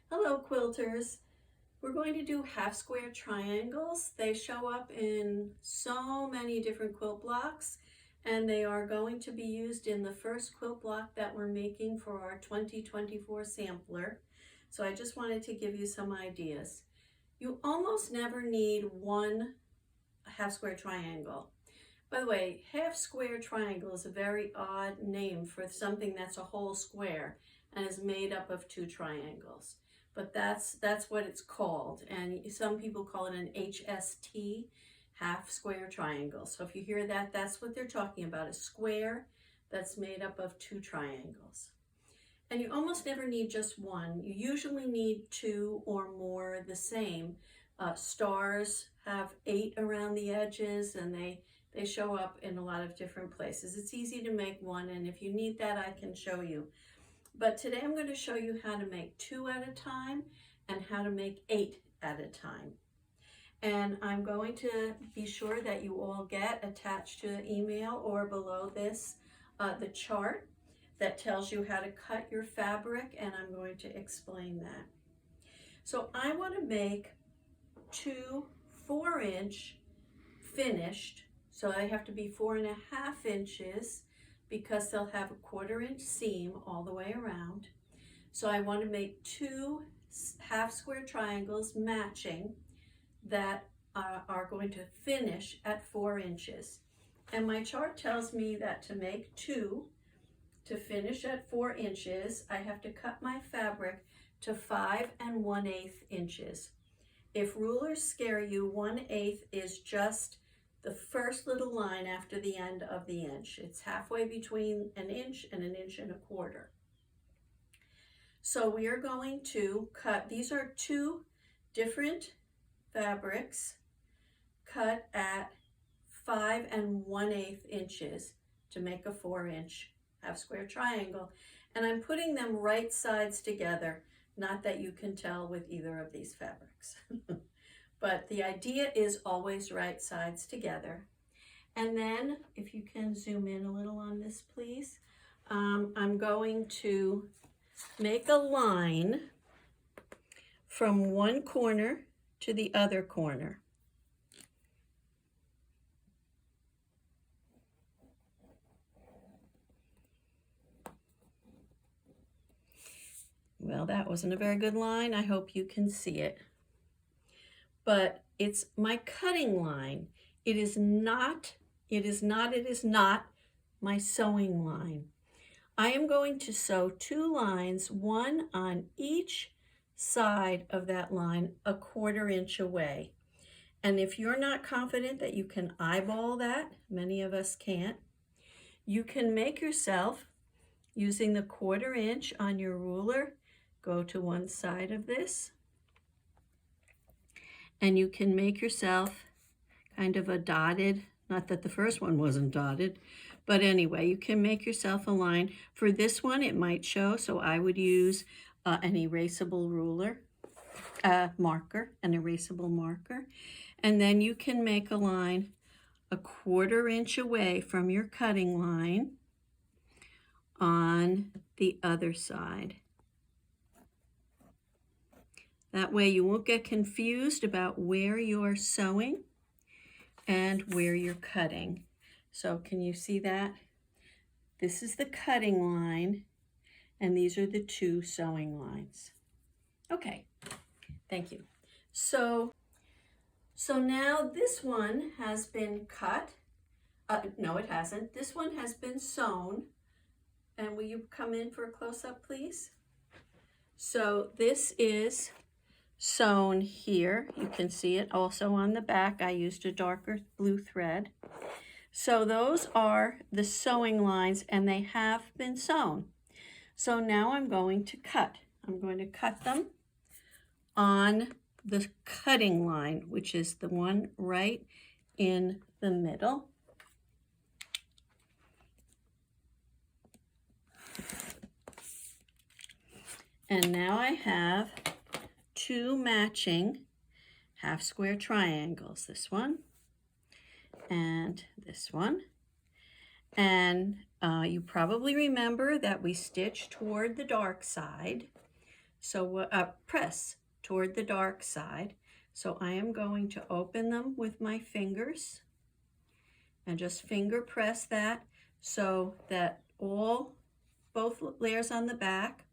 Hello quilters. We're going to do half square triangles. They show up in so many different quilt blocks and they are going to be used in the first quilt block that we're making for our 2024 sampler. So I just wanted to give you some ideas. You almost never need one half square triangle. By the way, half square triangle is a very odd name for something that's a whole square and is made up of two triangles. But that's what it's called. And some people call it an HST, half square triangle. So if you hear that, that's what they're talking about, a square that's made up of two triangles. And you almost never need just one. You usually need two or more the same. Stars have 8 around the edges and they show up in a lot of different places. It's easy to make one, and if you need that, I can show you. But today I'm going to show you how to make 2 at a time and how to make 8 at a time. And I'm going to be sure that you all get attached to the email or below this the chart that tells you how to cut your fabric, and I'm going to explain that. So I want to make 2 4-inch finished. So they have to be 4.5 inches because they'll have a 1/4-inch seam all the way around. So I want to make 2 half square triangles matching that are going to finish at 4 inches. And my chart tells me that to make 2 to finish at 4 inches, I have to cut my fabric to 5 1/8 inches. If rulers scare you, 1/8 is just the first little line after the end of the inch. It's halfway between an inch and 1.25 inches. So we are going to cut, these are 2 different fabrics cut at 5 1/8 inches to make a 4-inch half square triangle. And I'm putting them right sides together, not that you can tell with either of these fabrics. But the idea is always right sides together. And then if you can zoom in a little on this, please. I'm going to make a line from one corner to the other corner. Well, that wasn't a very good line. I hope you can see it. But it's my cutting line. It is not my sewing line. I am going to sew 2 lines, one on each side of that line, a 1/4 inch away. And if you're not confident that you can eyeball that, many of us can't, you can make yourself, using the 1/4 inch on your ruler, go to one side of this, and you can make yourself kind of a dotted, not that the first one wasn't dotted, but anyway, you can make yourself a line. For this one, it might show, so I would use an erasable ruler, marker, an erasable marker. And then you can make a line a 1/4 inch away from your cutting line on the other side. That way you won't get confused about where you're sewing and where you're cutting. So can you see that? This is the cutting line, and these are the 2 sewing lines. Okay, thank you. So now this one has been cut. No, it hasn't. This one has been sewn. And will you come in for a close-up, please? So this is sewn here. You can see it also on the back. I used a darker blue thread. So those are the sewing lines, and they have been sewn. So now I'm going to cut. I'm going to cut them on the cutting line, which is the one right in the middle. And now I have 2 matching half square triangles, this one and this one. And you probably remember that we stitched toward the dark side. So press toward the dark side. So I am going to open them with my fingers and just finger press that so that both layers on the back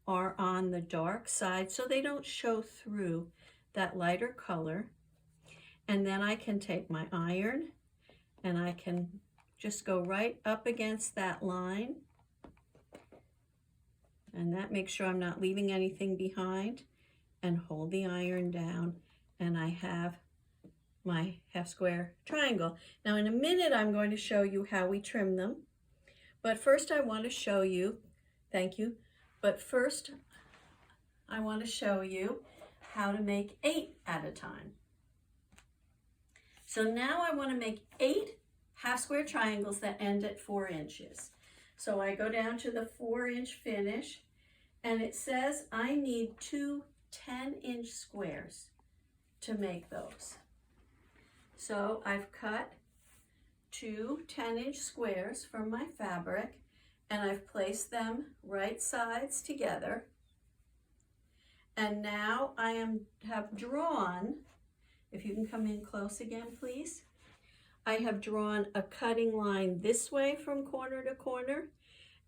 are on the dark side so they don't show through that lighter color. And then I can take my iron and I can just go right up against that line. And that makes sure I'm not leaving anything behind, and hold the iron down, and I have my half square triangle. Now in a minute I'm going to show you how we trim them, but first I want to show you, thank you, but first I want to show you how to make 8 at a time. So now I want to make 8 half square triangles that end at 4 inches. So I go down to the 4-inch finish, and it says I need 2 10-inch squares to make those. So I've cut 2 10-inch squares from my fabric, and I've placed them right sides together. And now I have drawn, if you can come in close again, please. I have drawn a cutting line this way from corner to corner,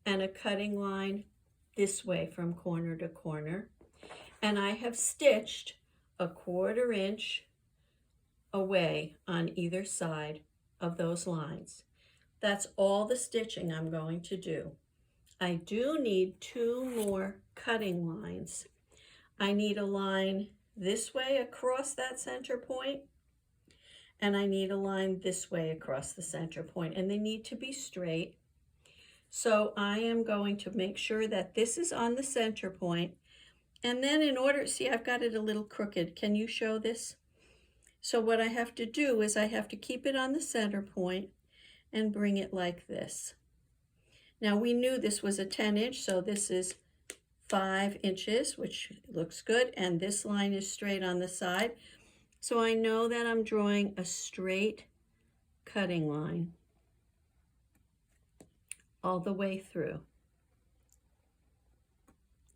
and a cutting line this way from corner to corner. And I have stitched a 1/4 inch away on either side of those lines. That's all the stitching I'm going to do. I do need 2 more cutting lines. I need a line this way across that center point, and I need a line this way across the center point, and they need to be straight. So I am going to make sure that this is on the center point, and then in order, see, I've got it a little crooked. Can you show this? So what I have to do is I have to keep it on the center point and bring it like this. Now we knew this was a 10-inch, so this is 5 inches, which looks good, and this line is straight on the side. So I know that I'm drawing a straight cutting line all the way through.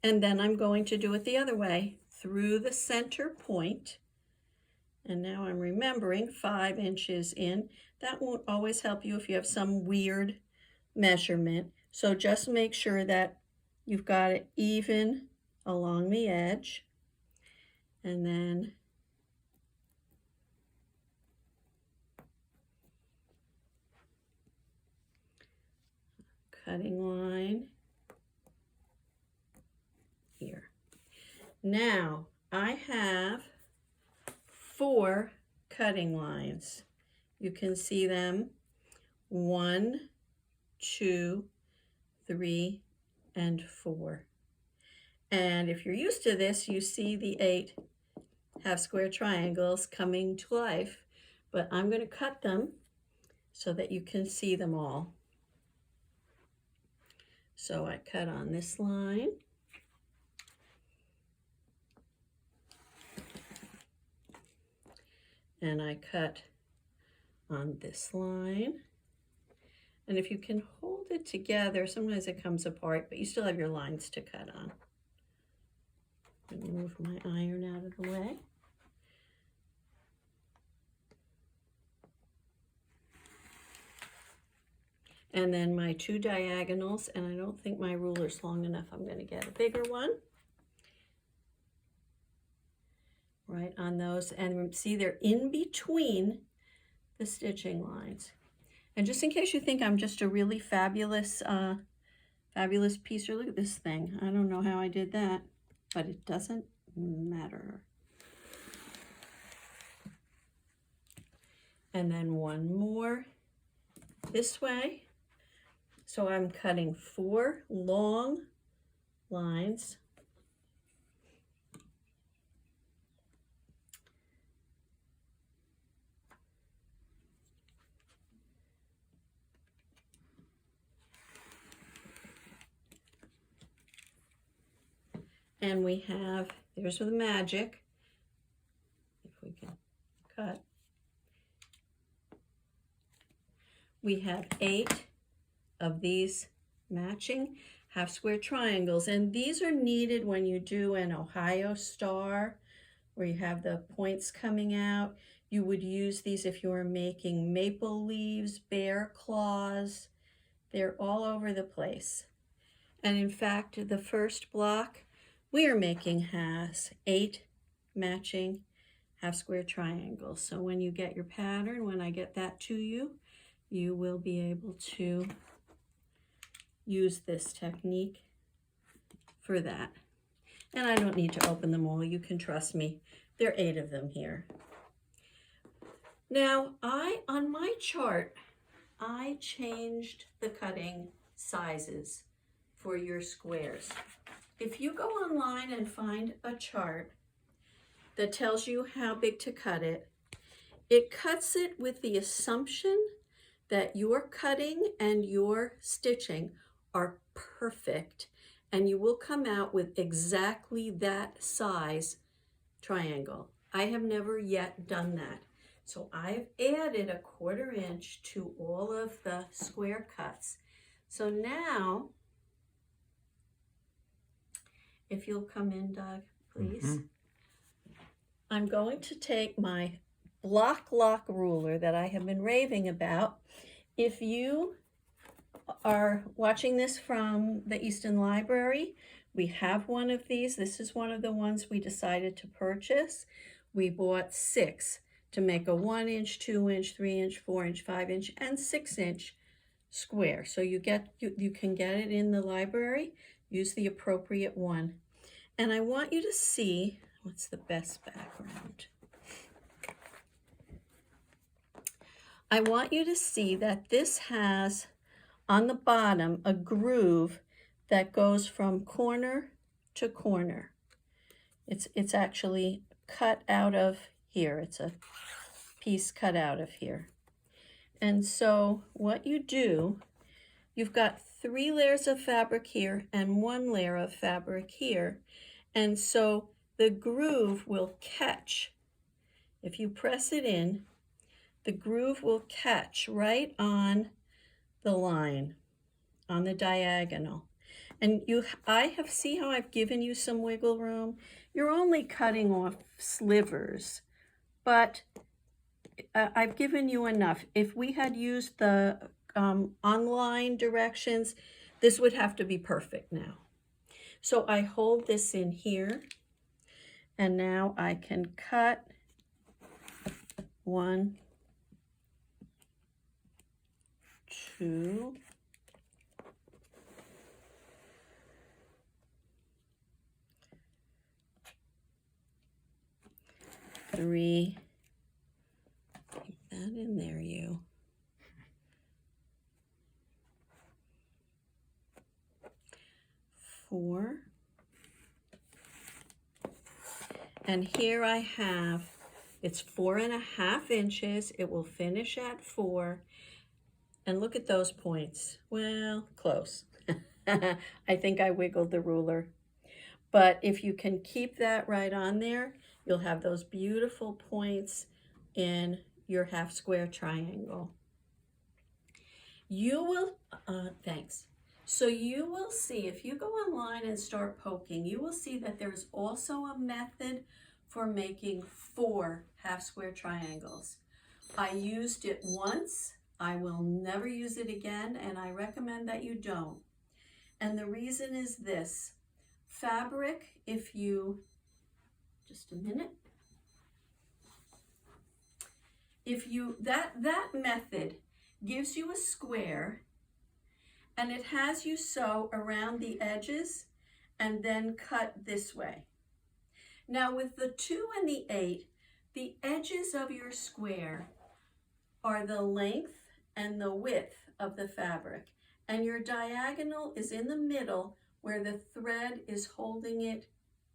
And then I'm going to do it the other way, through the center point. And now I'm remembering 5 inches in. That won't always help you if you have some weird measurement. So just make sure that you've got it even along the edge. And then cutting line here. Now I have 4 cutting lines. You can see them 1, 2, 3, and 4. And if you're used to this, you see the 8 half square triangles coming to life, but I'm going to cut them so that you can see them all. So I cut on this line. And I cut on this line. And if you can hold it together, sometimes it comes apart, but you still have your lines to cut on. Let me move my iron out of the way. And then my 2 diagonals, and I don't think my ruler's long enough. I'm going to get a bigger one. Right on those, and see they're in between the stitching lines. And just in case you think I'm just a really fabulous piecer, look at this thing. I don't know how I did that, but it doesn't matter. And then one more this way. So I'm cutting 4 long lines. And we have, there's the magic, if we can cut. We have 8 of these matching half square triangles. And these are needed when you do an Ohio star where you have the points coming out. You would use these if you were making maple leaves, bear claws. They're all over the place. And in fact, the first block we are making has 8 matching half square triangles. So when you get your pattern, when I get that to you, you will be able to use this technique for that. And I don't need to open them all. You can trust me. There are 8 of them here. Now, on my chart, I changed the cutting sizes for your squares. If you go online and find a chart that tells you how big to cut it, it cuts it with the assumption that your cutting and your stitching are perfect, and you will come out with exactly that size triangle. I have never yet done that. So I've added a 1/4 inch to all of the square cuts. So now, if you'll come in, Doug, please. I'm going to take my block lock ruler that I have been raving about. If you are watching this from the Easton Library, we have one of these. This is one of the ones we decided to purchase. We bought 6 to make a 1 inch, 2 inch, 3 inch, 4 inch, 5 inch, and 6 inch square. So you can get it in the library. Use the appropriate one. And I want you to see what's the best background. I want you to see that this has on the bottom a groove that goes from corner to corner. It's actually cut out of here. It's a piece cut out of here. And so what you do, you've got 3 layers of fabric here and 1 layer of fabric here. And so the groove will catch. If you press it in, the groove will catch right on the line, on the diagonal. And see how I've given you some wiggle room? You're only cutting off slivers, but I've given you enough. If we had used the online directions, this would have to be perfect now. So I hold this in here, and now I can cut 1, 2, 3, keep that in there, you. 4, and here I have, it's 4.5 inches. It will finish at 4, and look at those points. Well, close. I think I wiggled the ruler, but if you can keep that right on there, you'll have those beautiful points in your half square triangle. You will, thanks. So you will see, if you go online and start poking, you will see that there's also a method for making 4 half square triangles. I used it once. I will never use it again, and I recommend that you don't. And the reason is this. Fabric, if you, just a minute. If you, that method gives you a square, and it has you sew around the edges and then cut this way. Now with the 2 and the 8, the edges of your square are the length and the width of the fabric, and your diagonal is in the middle where the thread is holding it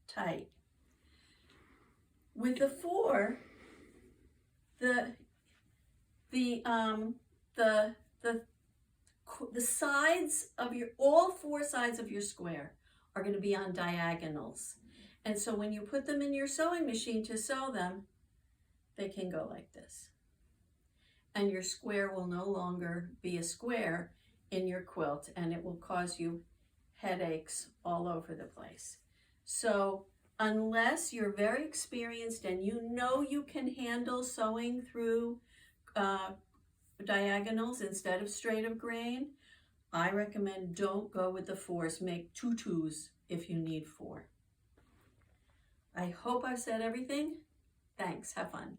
tight. With the 4, the sides of your, all 4 sides of your square are going to be on diagonals. And so when you put them in your sewing machine to sew them, they can go like this. And your square will no longer be a square in your quilt, and it will cause you headaches all over the place. So unless you're very experienced and you know you can handle sewing through diagonals instead of straight of grain, I recommend don't go with the 4s. Make 2 2s if you need 4. I hope I've said everything. Thanks. Have fun.